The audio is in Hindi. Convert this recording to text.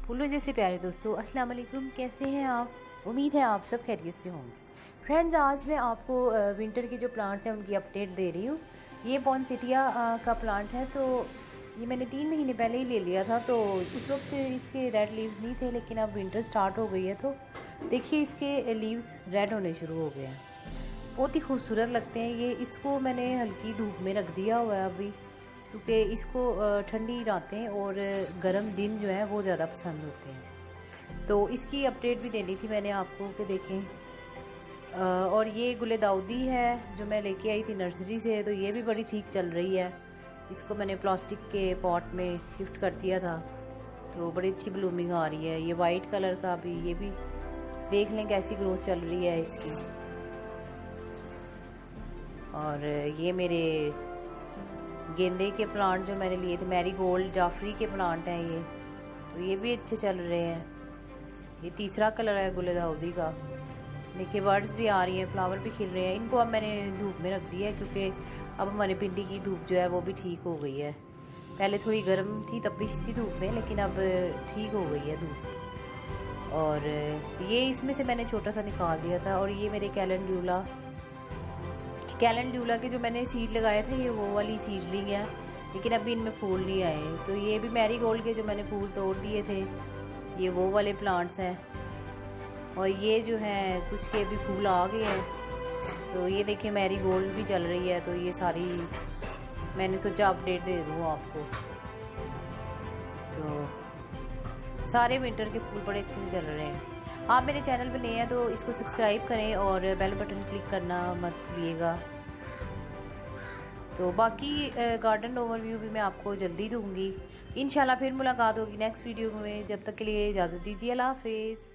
फूलों जैसे प्यारे दोस्तों, अस्सलाम वालेकुम। कैसे हैं आप? उम्मीद है आप सब खैरियत से होंगे। फ्रेंड्स, आज मैं आपको विंटर के जो प्लांट्स हैं उनकी अपडेट दे रही हूँ। ये पॉन्सिटिया का प्लांट है, तो ये मैंने 3 महीने पहले ही ले लिया था। तो उस वक्त इसके रेड लीव्स नहीं थे, लेकिन अब विंटर स्टार्ट हो गई है तो देखिए इसके लीव्स रेड होने शुरू हो गए हैं। बहुत ही खूबसूरत लगते हैं ये। इसको मैंने हल्की धूप में रख दिया हुआ है अभी, क्योंकि इसको ठंडी रातें और गर्म दिन जो है वो ज़्यादा पसंद होते हैं। तो इसकी अपडेट भी देनी थी मैंने आपको कि देखें। और ये गुले दाऊदी है जो मैं लेके आई थी नर्सरी से, तो ये भी बड़ी ठीक चल रही है। इसको मैंने प्लास्टिक के पॉट में शिफ्ट कर दिया था, तो बड़ी अच्छी ब्लूमिंग आ रही है। ये वाइट कलर का भी, ये भी देख लें कैसी ग्रोथ चल रही है इसकी। और ये मेरे गेंदे के प्लांट जो मैंने लिए थे, मैरीगोल्ड जाफरी के प्लांट हैं ये, तो ये भी अच्छे चल रहे हैं। ये तीसरा कलर है गुले दाऊदी का। देखिए बर्ड्स भी आ रही हैं, फ्लावर भी खिल रहे हैं। इनको अब मैंने धूप में रख दिया है, क्योंकि अब हमारी भिंडी की धूप जो है वो भी ठीक हो गई है। पहले थोड़ी गर्म थी, तपिश थी धूप में, लेकिन अब ठीक हो गई है धूप। और ये इसमें से मैंने छोटा सा निकाल दिया था। और ये मेरे कैलेंड्यूला के जो मैंने सीड लगाए थे, ये वो वाली सीडलिंग है, लेकिन अभी इनमें फूल नहीं आए। तो ये भी मैरीगोल्ड के जो मैंने फूल तोड़ दिए थे, ये वो वाले प्लांट्स हैं। और ये जो है कुछ के भी फूल आ गए हैं। तो ये देखिए मैरीगोल्ड भी चल रही है। तो ये सारी मैंने सोचा अपडेट दे दूँ आपको। तो सारे विंटर के फूल बड़े अच्छे से चल रहे हैं। आप मेरे चैनल पर नए हैं तो इसको सब्सक्राइब करें और बेल बटन क्लिक करना मत भूलिएगा। तो बाकी गार्डन ओवरव्यू भी मैं आपको जल्दी दूंगी। इंशाल्लाह फिर मुलाकात होगी नेक्स्ट वीडियो में। जब तक के लिए इजाज़त दीजिए। अल्लाह हाफिज़।